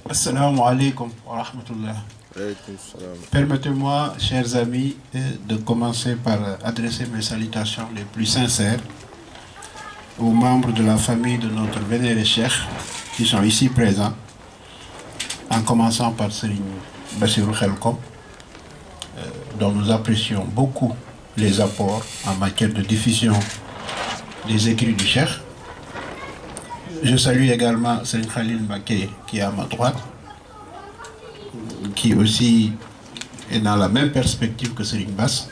Assalamu alaikum wa rahmatullah. Permettez-moi, chers amis, de commencer par adresser mes salutations les plus sincères aux membres de la famille de notre vénéré cheikh qui sont ici présents, en commençant par Serigne Bassirou Khelkom, dont nous apprécions beaucoup les apports en matière de diffusion des écrits du cheikh. Je salue également Serigne Khalil Mbacké qui est à ma droite, qui aussi est dans la même perspective que Serigne Bass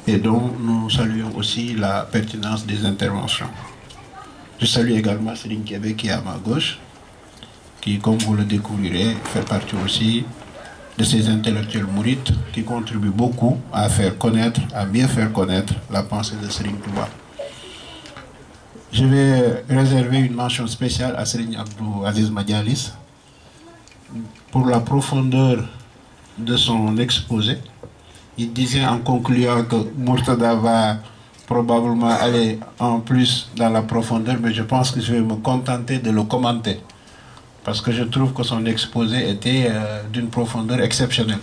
et dont nous saluons aussi la pertinence des interventions. Je salue également Serigne Kébé qui est à ma gauche, qui, comme vous le découvrirez, fait partie aussi de ces intellectuels mourides qui contribuent beaucoup à faire connaître, à mieux faire connaître la pensée de Serigne Touba. Je vais réserver une mention spéciale à Serigne Abdou Aziz Madialis pour la profondeur de son exposé. Il disait en concluant que Murtada va probablement aller en plus dans la profondeur, mais je pense que je vais me contenter de le commenter parce que je trouve que son exposé était d'une profondeur exceptionnelle.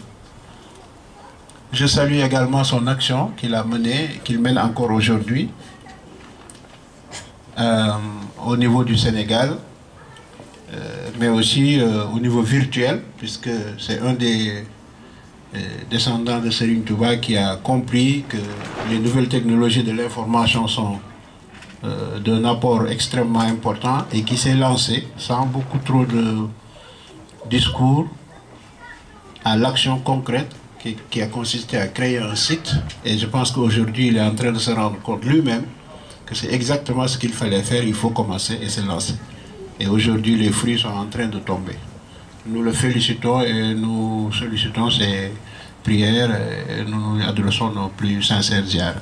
Je salue également son action qu'il a menée, qu'il mène encore aujourd'hui au niveau du Sénégal, mais aussi au niveau virtuel, puisque c'est un des descendants de Serigne Touba qui a compris que les nouvelles technologies de l'information sont d'un apport extrêmement important et qui s'est lancé sans beaucoup trop de discours à l'action concrète qui a consisté à créer un site. Et je pense qu'aujourd'hui il est en train de se rendre compte lui-même que c'est exactement ce qu'il fallait faire. Il faut commencer et se lancer. Et aujourd'hui, les fruits sont en train de tomber. Nous le félicitons et nous sollicitons ses prières et nous lui adressons nos plus sincères ziyaras.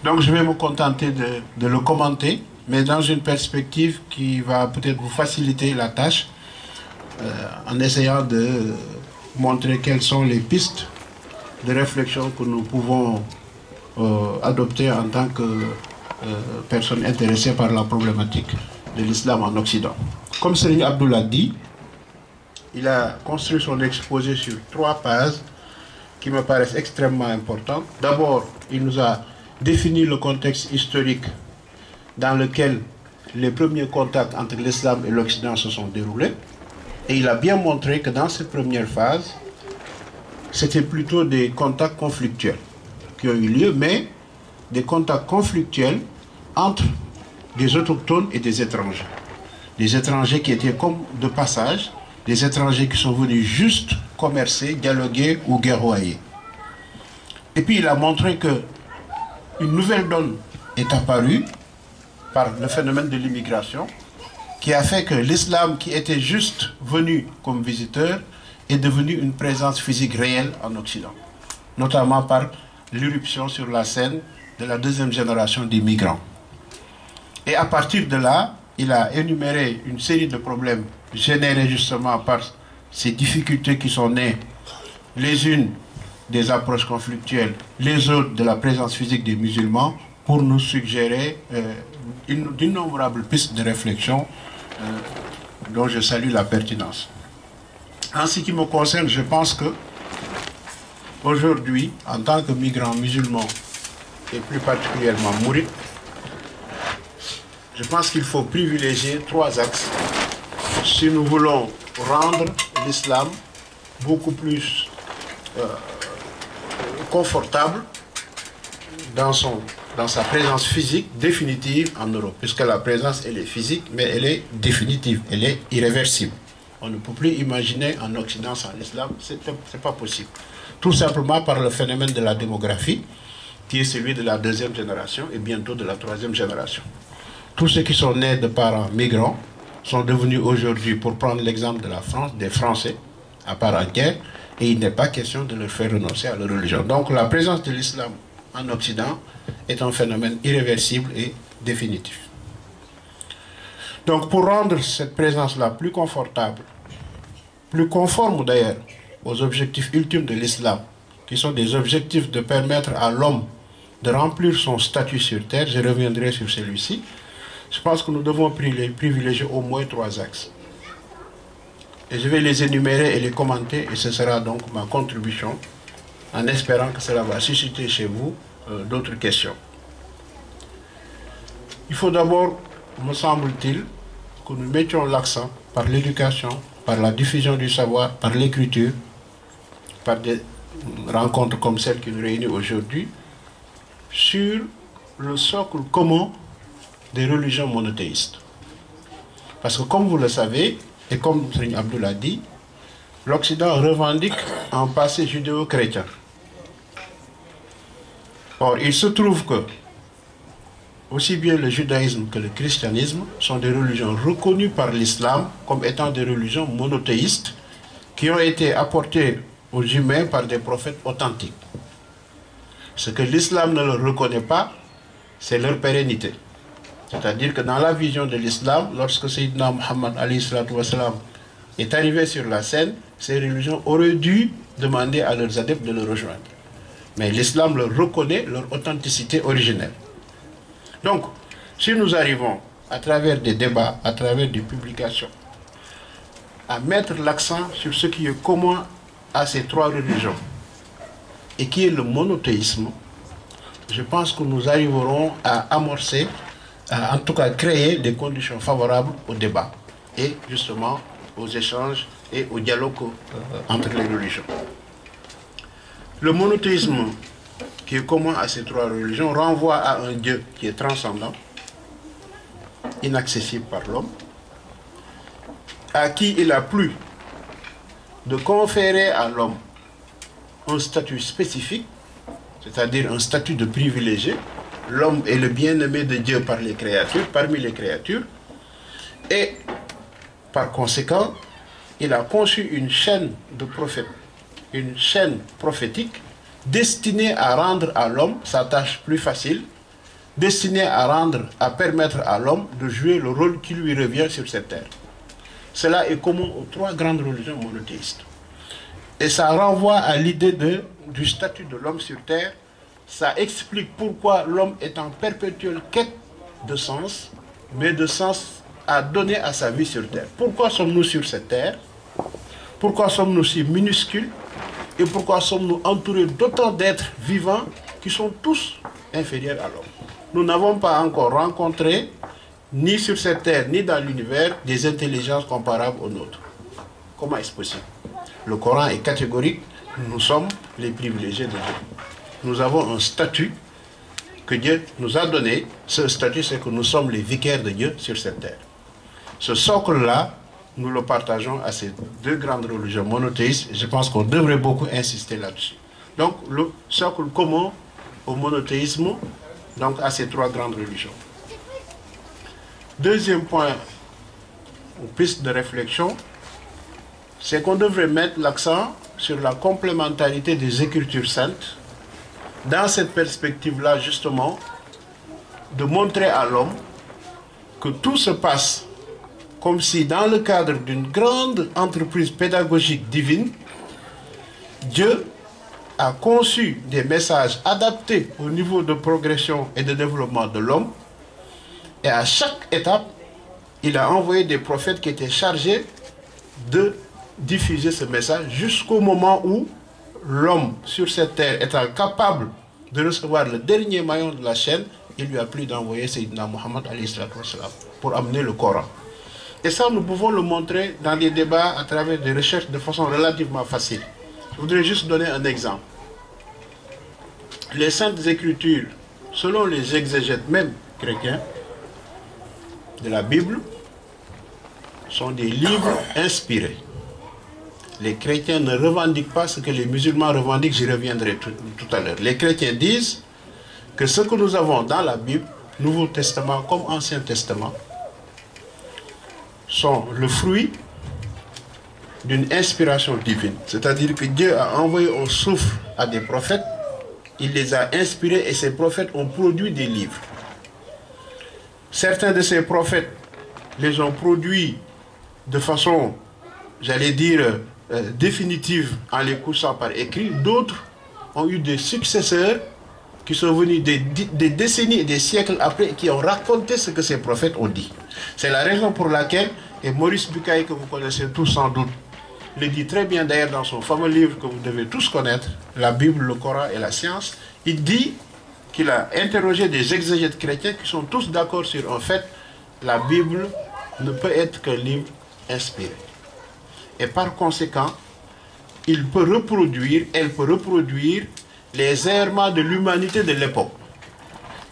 Donc je vais me contenter de le commenter, mais dans une perspective qui va peut-être vous faciliter la tâche, en essayant de montrer quelles sont les pistes de réflexion que nous pouvons adopter en tant que personnes intéressées par la problématique de l'islam en Occident. Comme Serigne Abdou l'a dit, il a construit son exposé sur 3 pages qui me paraissent extrêmement importantes. D'abord, il nous a défini le contexte historique dans lequel les premiers contacts entre l'islam et l'Occident se sont déroulés. Et il a bien montré que dans cette première phase, c'était plutôt des contacts conflictuels qui ont eu lieu, mais des contacts conflictuels entre des autochtones et des étrangers. Des étrangers qui étaient comme de passage, des étrangers qui sont venus juste commercer, dialoguer ou guerroyer. Et puis il a montré que une nouvelle donne est apparue par le phénomène de l'immigration qui a fait que l'islam qui était juste venu comme visiteur est devenu une présence physique réelle en Occident, notamment par l'irruption sur la scène de la deuxième génération des migrants. Et à partir de là, il a énuméré une série de problèmes générés justement par ces difficultés qui sont nées, les unes des approches conflictuelles, les autres de la présence physique des musulmans, pour nous suggérer d'innombrables pistes de réflexion dont je salue la pertinence. En ce qui me concerne, je pense que aujourd'hui, en tant que migrant musulman, et plus particulièrement mouride, je pense qu'il faut privilégier 3 axes si nous voulons rendre l'islam beaucoup plus confortable dans sa présence physique définitive en Europe, puisque la présence elle est physique, mais elle est définitive, elle est irréversible. On ne peut plus imaginer en Occident sans l'islam, c'est pas possible. Tout simplement par le phénomène de la démographie, qui est celui de la deuxième génération et bientôt de la troisième génération. Tous ceux qui sont nés de parents migrants sont devenus aujourd'hui, pour prendre l'exemple de la France, des Français à part entière, et il n'est pas question de leur faire renoncer à leur religion. Donc la présence de l'islam en Occident est un phénomène irréversible et définitif. Donc pour rendre cette présence-là plus confortable, plus conforme d'ailleurs aux objectifs ultimes de l'islam, qui sont des objectifs de permettre à l'homme de remplir son statut sur terre, je reviendrai sur celui-ci, je pense que nous devons privilégier au moins 3 axes. et je vais les énumérer et les commenter, et ce sera donc ma contribution, en espérant que cela va susciter chez vous d'autres questions. Il faut d'abord, me semble-t-il, que nous mettions l'accent par l'éducation, par la diffusion du savoir, par l'écriture, par des rencontres comme celle qui nous réunit aujourd'hui, sur le socle commun des religions monothéistes. Parce que comme vous le savez, et comme Seigneur Abdou l'a dit, l'Occident revendique un passé judéo-chrétien. Or, il se trouve que aussi bien le judaïsme que le christianisme sont des religions reconnues par l'islam comme étant des religions monothéistes qui ont été apportées aux humains par des prophètes authentiques. Ce que l'islam ne leur reconnaît pas, c'est leur pérennité. C'est-à-dire que dans la vision de l'islam, lorsque Sayyidina Muhammad est arrivé sur la scène, ces religions auraient dû demander à leurs adeptes de le rejoindre. Mais l'islam leur reconnaît leur authenticité originelle. Donc, si nous arrivons, à travers des débats, à travers des publications, à mettre l'accent sur ce qui est commun à ces trois religions, et qui est le monothéisme, je pense que nous arriverons à amorcer, en tout cas créer des conditions favorables au débat, et justement aux échanges et au dialogue entre les religions. Le monothéisme qui est commun à ces trois religions renvoie à un Dieu qui est transcendant, inaccessible par l'homme, à qui il a plu de conférer à l'homme un statut spécifique, c'est-à-dire un statut de privilégié. L'homme est le bien-aimé de Dieu par les créatures, parmi les créatures, et par conséquent, il a conçu une chaîne de prophètes, une chaîne prophétique destinée à rendre à l'homme sa tâche plus facile, destinée à permettre à l'homme de jouer le rôle qui lui revient sur cette terre. Cela est commun aux trois grandes religions monothéistes. Et ça renvoie à l'idée du statut de l'homme sur terre. Ça explique pourquoi l'homme est en perpétuelle quête de sens, mais de sens à donner à sa vie sur terre. Pourquoi sommes-nous sur cette terre? Pourquoi sommes-nous si minuscules? Et pourquoi sommes-nous entourés d'autant d'êtres vivants qui sont tous inférieurs à l'homme? Nous n'avons pas encore rencontré, ni sur cette terre, ni dans l'univers, des intelligences comparables aux nôtres. Comment est-ce possible? Le Coran est catégorique, nous sommes les privilégiés de Dieu. Nous avons un statut que Dieu nous a donné. Ce statut, c'est que nous sommes les vicaires de Dieu sur cette terre. Ce socle-là, nous le partageons à ces deux grandes religions monothéistes. Je pense qu'on devrait beaucoup insister là-dessus. Donc, le socle commun au monothéisme, donc à ces trois grandes religions. Deuxième point, ou piste de réflexion, c'est qu'on devrait mettre l'accent sur la complémentarité des Écritures saintes, dans cette perspective-là, justement, de montrer à l'homme que tout se passe comme si, dans le cadre d'une grande entreprise pédagogique divine, Dieu a conçu des messages adaptés au niveau de progression et de développement de l'homme, et à chaque étape, il a envoyé des prophètes qui étaient chargés de diffuser ce message jusqu'au moment où l'homme sur cette terre étant capable de recevoir le dernier maillon de la chaîne, il lui a plu d'envoyer Sayyidina Muhammad pour amener le Coran. Et ça, nous pouvons le montrer dans les débats à travers des recherches de façon relativement facile. Je voudrais juste donner un exemple. Les Saintes Écritures, selon les exégètes même chrétiens de la Bible, sont des livres inspirés. Les chrétiens ne revendiquent pas ce que les musulmans revendiquent, j'y reviendrai tout à l'heure. Les chrétiens disent que ce que nous avons dans la Bible, Nouveau Testament comme Ancien Testament, sont le fruit d'une inspiration divine. C'est-à-dire que Dieu a envoyé un souffle à des prophètes, il les a inspirés et ces prophètes ont produit des livres. Certains de ces prophètes les ont produits de façon, j'allais dire, définitive en les couchant par écrit. D'autres ont eu des successeurs qui sont venus des décennies et des siècles après et qui ont raconté ce que ces prophètes ont dit. C'est la raison pour laquelle, et Maurice Bucaille que vous connaissez tous sans doute, le dit très bien d'ailleurs dans son fameux livre que vous devez tous connaître, La Bible, le Coran et la science. Il dit qu'il a interrogé des exégètes chrétiens qui sont tous d'accord sur un fait: la Bible ne peut être qu'un livre inspiré. Et par conséquent, elle peut reproduire les errements de l'humanité de l'époque,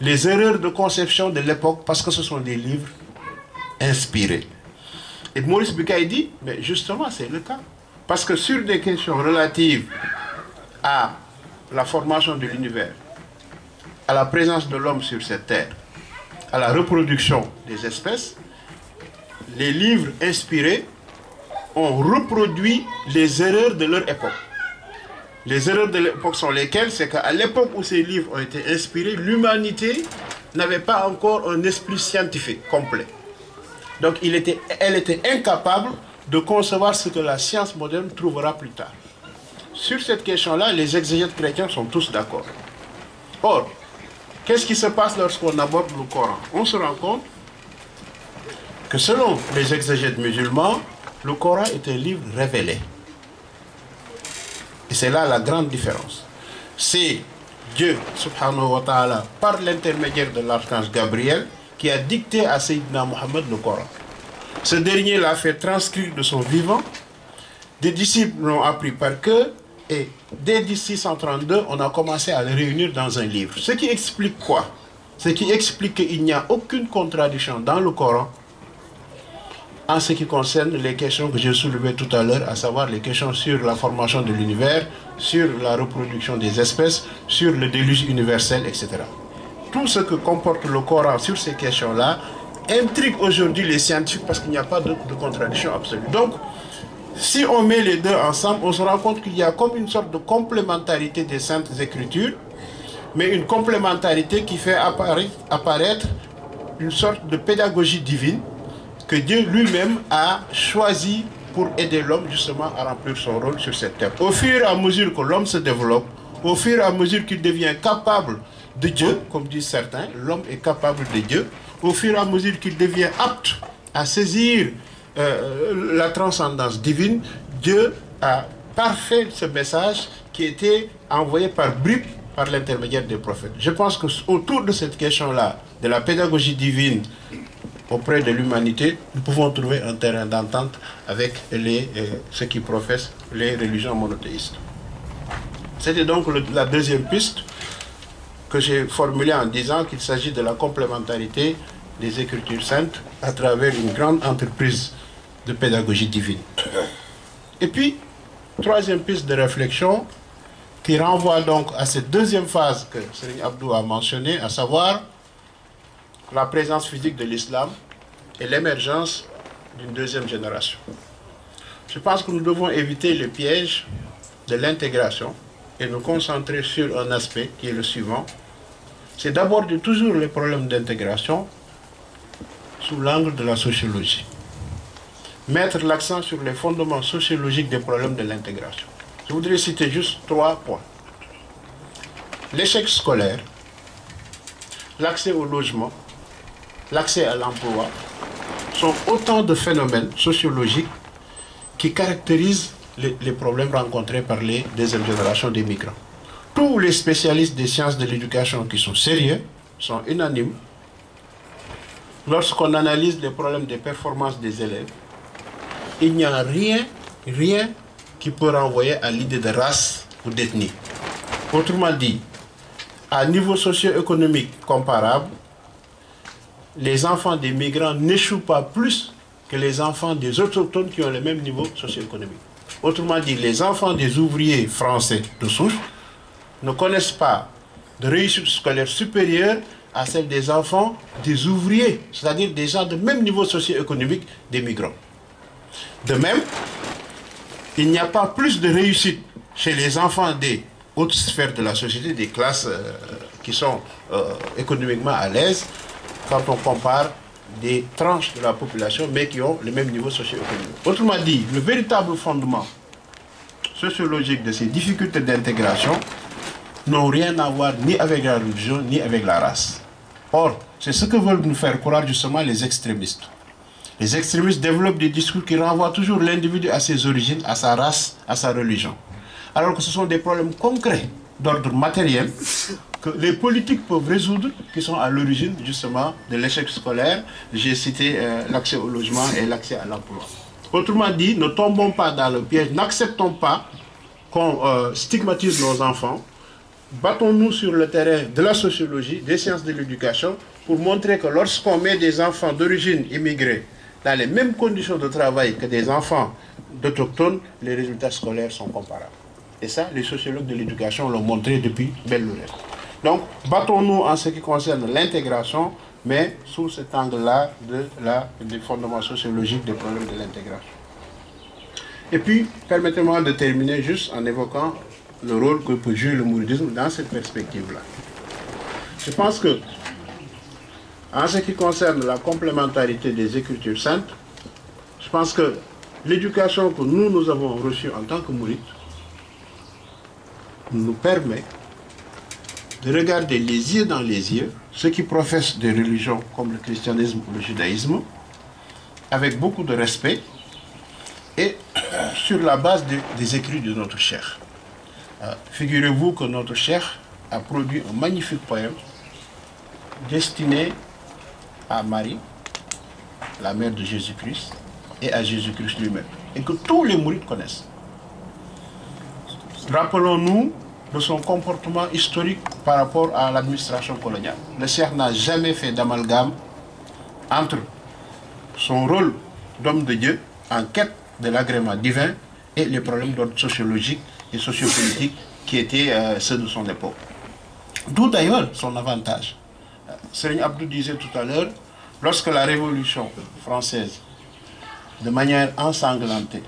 les erreurs de conception de l'époque, parce que ce sont des livres inspirés. Et Maurice Bucaille dit, mais justement c'est le cas. Parce que sur des questions relatives à la formation de l'univers, à la présence de l'homme sur cette terre, à la reproduction des espèces, les livres inspirés ont reproduit les erreurs de leur époque. Les erreurs de l'époque sont lesquelles? C'est qu'à l'époque où ces livres ont été inspirés, l'humanité n'avait pas encore un esprit scientifique complet. Donc elle était incapable de concevoir ce que la science moderne trouvera plus tard. Sur cette question-là, les exégètes chrétiens sont tous d'accord. Or, qu'est-ce qui se passe lorsqu'on aborde le Coran? On se rend compte que selon les exégètes musulmans, le Coran est un livre révélé. Et c'est là la grande différence. C'est Dieu, subhanahu wa ta'ala, par l'intermédiaire de l'archange Gabriel, qui a dicté à Sayyidina Mohammed le Coran. Ce dernier l'a fait transcrire de son vivant. Des disciples l'ont appris par cœur. Et dès 1632, on a commencé à le réunir dans un livre. Ce qui explique quoi? Ce qui explique qu'il n'y a aucune contradiction dans le Coran en ce qui concerne les questions que j'ai soulevées tout à l'heure, à savoir les questions sur la formation de l'univers, sur la reproduction des espèces, sur le déluge universel, etc. Tout ce que comporte le Coran sur ces questions-là intrigue aujourd'hui les scientifiques parce qu'il n'y a pas de contradiction absolue. Donc, si on met les deux ensemble, on se rend compte qu'il y a comme une sorte de complémentarité des Saintes Écritures, mais une complémentarité qui fait apparaître une sorte de pédagogie divine que Dieu lui-même a choisi pour aider l'homme justement à remplir son rôle sur cette terre. Au fur et à mesure que l'homme se développe, au fur et à mesure qu'il devient capable de Dieu, comme disent certains, l'homme est capable de Dieu, au fur et à mesure qu'il devient apte à saisir la transcendance divine, Dieu a parfait ce message qui était envoyé par bribes par l'intermédiaire des prophètes. Je pense qu'autour de cette question-là, de la pédagogie divine auprès de l'humanité, nous pouvons trouver un terrain d'entente avec ceux qui professent les religions monothéistes. C'était donc la deuxième piste que j'ai formulée en disant qu'il s'agit de la complémentarité des Écritures saintes à travers une grande entreprise de pédagogie divine. Et puis, troisième piste de réflexion qui renvoie donc à cette deuxième phase que Serigne Abdou a mentionnée, à savoir la présence physique de l'islam et l'émergence d'une deuxième génération. Je pense que nous devons éviter le piège de l'intégration et nous concentrer sur un aspect qui est le suivant. C'est d'aborder toujours les problèmes d'intégration sous l'angle de la sociologie. Mettre l'accent sur les fondements sociologiques des problèmes de l'intégration. Je voudrais citer juste 3 points. L'échec scolaire, l'accès au logement, l'accès à l'emploi sont autant de phénomènes sociologiques qui caractérisent les problèmes rencontrés par les deuxième génération des migrants. Tous les spécialistes des sciences de l'éducation qui sont sérieux sont unanimes. Lorsqu'on analyse les problèmes de performance des élèves, il n'y a rien qui peut renvoyer à l'idée de race ou d'ethnie. Autrement dit, à niveau socio-économique comparable, les enfants des migrants n'échouent pas plus que les enfants des autochtones qui ont le même niveau socio-économique. Autrement dit, les enfants des ouvriers français de souche ne connaissent pas de réussite scolaire supérieure à celle des enfants des ouvriers, c'est-à-dire des gens de même niveau socio-économique des migrants. De même, il n'y a pas plus de réussite chez les enfants des hautes sphères de la société, des classes qui sont économiquement à l'aise, quand on compare des tranches de la population, mais qui ont le même niveau socio-économique. Autrement dit, le véritable fondement sociologique de ces difficultés d'intégration n'ont rien à voir ni avec la religion, ni avec la race. Or, c'est ce que veulent nous faire croire justement les extrémistes. Les extrémistes développent des discours qui renvoient toujours l'individu à ses origines, à sa race, à sa religion. Alors que ce sont des problèmes concrets d'ordre matériel que les politiques peuvent résoudre, qui sont à l'origine justement de l'échec scolaire. J'ai cité l'accès au logement et l'accès à l'emploi. Autrement dit, ne tombons pas dans le piège, n'acceptons pas qu'on stigmatise nos enfants. Battons-nous sur le terrain de la sociologie, des sciences de l'éducation, pour montrer que lorsqu'on met des enfants d'origine immigrée dans les mêmes conditions de travail que des enfants d'autochtones, les résultats scolaires sont comparables. Et ça, les sociologues de l'éducation l'ont montré depuis belle lurette. Donc, battons-nous en ce qui concerne l'intégration, mais sous cet angle-là des fondements sociologiques des problèmes de l'intégration. Et puis, permettez-moi de terminer juste en évoquant le rôle que peut jouer le mouridisme dans cette perspective-là. Je pense que, en ce qui concerne la complémentarité des Écritures saintes, je pense que l'éducation que nous avons reçue en tant que mourides nous permet de regarder les yeux dans les yeux ceux qui professent des religions comme le christianisme ou le judaïsme avec beaucoup de respect et sur la base des écrits de notre cheikh. Figurez-vous que notre cheikh a produit un magnifique poème destiné à Marie, la mère de Jésus-Christ, et à Jésus-Christ lui-même, et que tous les mourides connaissent. Rappelons-nous de son comportement historique par rapport à l'administration coloniale. Le cheikh n'a jamais fait d'amalgame entre son rôle d'homme de Dieu en quête de l'agrément divin et les problèmes d'ordre sociologique et sociopolitique qui étaient ceux de son époque. D'où d'ailleurs son avantage. Serigne Abdou disait tout à l'heure, lorsque la Révolution française, de manière ensanglantée,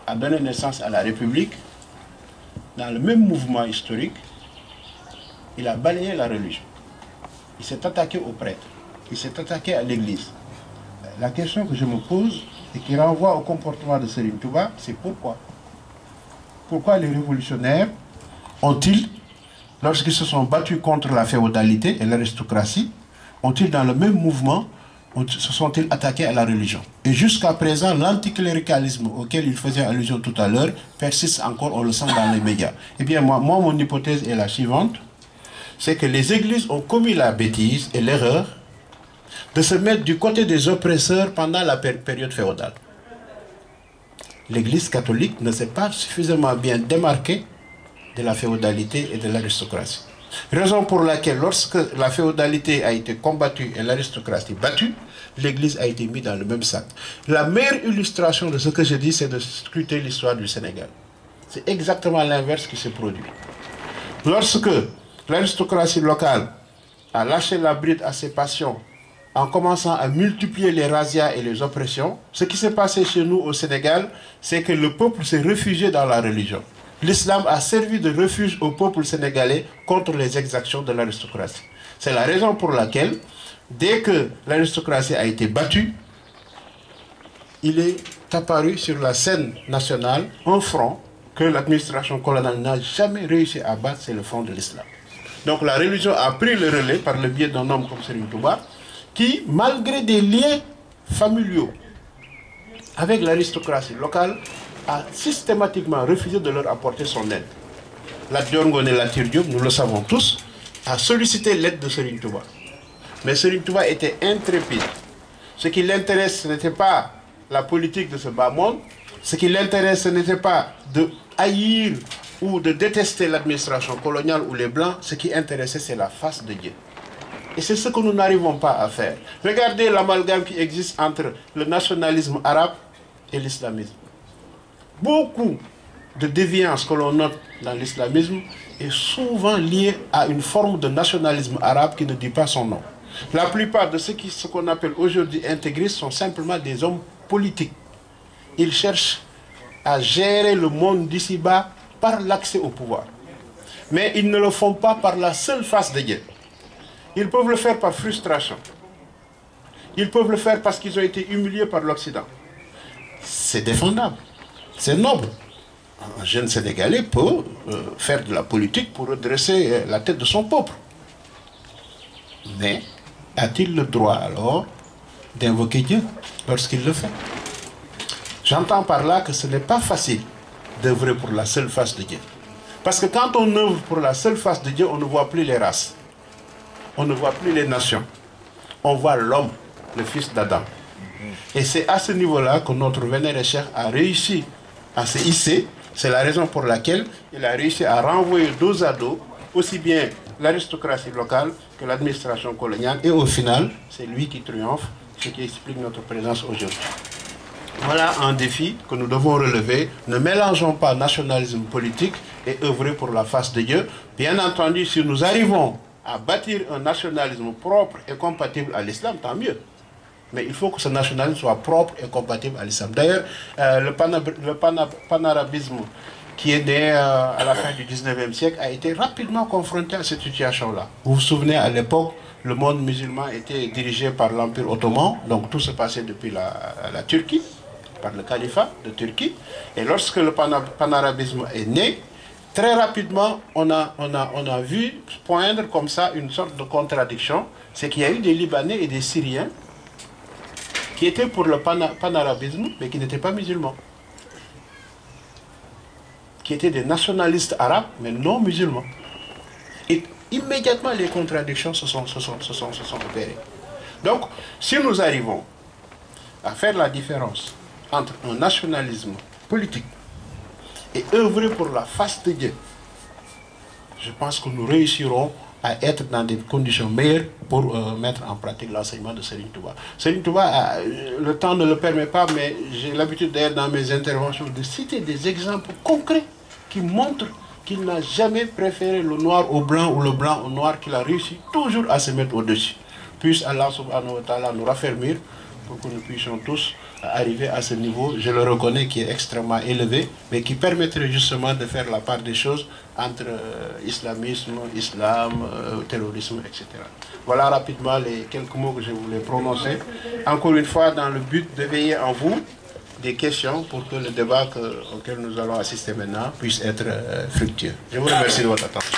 a donné naissance à la République, dans le même mouvement historique, il a balayé la religion. Il s'est attaqué aux prêtres, il s'est attaqué à l'Église. La question que je me pose et qui renvoie au comportement de Serigne Touba, c'est pourquoi? Pourquoi les révolutionnaires ont-ils, lorsqu'ils se sont battus contre la féodalité et l'aristocratie, ont-ils dans le même mouvement, se sont-ils attaqués à la religion? Et jusqu'à présent, l'anticléricalisme auquel il faisait allusion tout à l'heure persiste encore, on le sent dans les médias. Eh bien, moi, mon hypothèse est la suivante, c'est que les églises ont commis la bêtise et l'erreur de se mettre du côté des oppresseurs pendant la période féodale. L'Église catholique ne s'est pas suffisamment bien démarquée de la féodalité et de l'aristocratie. Raison pour laquelle, lorsque la féodalité a été combattue et l'aristocratie battue, l'Église a été mise dans le même sac. La meilleure illustration de ce que je dis, c'est de scruter l'histoire du Sénégal. C'est exactement l'inverse qui s'est produit. Lorsque l'aristocratie locale a lâché la bride à ses passions en commençant à multiplier les razzias et les oppressions, ce qui s'est passé chez nous au Sénégal, c'est que le peuple s'est réfugié dans la religion. L'islam a servi de refuge au peuple sénégalais contre les exactions de l'aristocratie. C'est la raison pour laquelle, dès que l'aristocratie a été battue, il est apparu sur la scène nationale un front que l'administration coloniale n'a jamais réussi à battre, c'est le front de l'islam. Donc la religion a pris le relais par le biais d'un homme comme Serigne Touba, qui, malgré des liens familiaux avec l'aristocratie locale, a systématiquement refusé de leur apporter son aide. Lat Dior Ngoné Latyr Diop, nous le savons tous, a sollicité l'aide de Serigne Touba. Mais Serigne Touba était intrépide. Ce qui l'intéresse, ce n'était pas la politique de ce bas monde. Ce qui l'intéresse, ce n'était pas de haïr ou de détester l'administration coloniale ou les Blancs. Ce qui intéressait, c'est la face de Dieu. Et c'est ce que nous n'arrivons pas à faire. Regardez l'amalgame qui existe entre le nationalisme arabe et l'islamisme. Beaucoup de déviance que l'on note dans l'islamisme est souvent liée à une forme de nationalisme arabe qui ne dit pas son nom. La plupart de ce qu'on appelle aujourd'hui intégristes sont simplement des hommes politiques. Ils cherchent à gérer le monde d'ici-bas par l'accès au pouvoir. Mais ils ne le font pas par la seule face de Dieu. Ils peuvent le faire par frustration. Ils peuvent le faire parce qu'ils ont été humiliés par l'Occident. C'est défendable. C'est noble. Un jeune Sénégalais peut faire de la politique pour redresser la tête de son peuple. Mais a-t-il le droit alors d'invoquer Dieu lorsqu'il le fait. J'entends par là que ce n'est pas facile d'œuvrer pour la seule face de Dieu. Parce que quand on œuvre pour la seule face de Dieu, on ne voit plus les races. On ne voit plus les nations. On voit l'homme, le fils d'Adam. Et c'est à ce niveau-là que notre vénéré cheikh a réussi à se hisser. C'est la raison pour laquelle il a réussi à renvoyer dos à dos aussi bien l'aristocratie locale que l'administration coloniale. Et au final, c'est lui qui triomphe, ce qui explique notre présence aujourd'hui. Voilà un défi que nous devons relever. Ne mélangeons pas nationalisme politique et œuvrer pour la face de Dieu. Bien entendu, si nous arrivons à bâtir un nationalisme propre et compatible à l'islam, tant mieux. Mais il faut que ce nationalisme soit propre et compatible à l'islam. D'ailleurs, le panarabisme qui est né à la fin du 19e siècle a été rapidement confronté à cette situation-là. Vous vous souvenez, à l'époque, le monde musulman était dirigé par l'Empire ottoman, donc tout se passait depuis la Turquie, par le califat de Turquie. Et lorsque le panarabisme est né, très rapidement, on a vu poindre comme ça une sorte de contradiction. C'est qu'il y a eu des Libanais et des Syriens qui étaient pour le panarabisme, mais qui n'étaient pas musulmans. Qui étaient des nationalistes arabes, mais non musulmans. Et immédiatement, les contradictions se sont opérées. Donc, si nous arrivons à faire la différence entre un nationalisme politique et œuvrer pour la face de Dieu, je pense que nous réussirons à être dans des conditions meilleures pour mettre en pratique l'enseignement de Serigne Touba. Serigne Touba, le temps ne le permet pas, mais j'ai l'habitude d'ailleurs dans mes interventions de citer des exemples concrets qui montrent qu'il n'a jamais préféré le noir au blanc ou le blanc au noir, qu'il a réussi toujours à se mettre au-dessus. Puisse Allah subhanahu wa ta'ala nous raffermir pour que nous puissions tous arriver à ce niveau, je le reconnais, qui est extrêmement élevé, mais qui permettrait justement de faire la part des choses entre islamisme, islam, terrorisme, etc. Voilà rapidement les quelques mots que je voulais prononcer. Encore une fois, dans le but d'éveiller en vous des questions pour que le débat auquel nous allons assister maintenant puisse être fructueux. Je vous remercie de votre attention.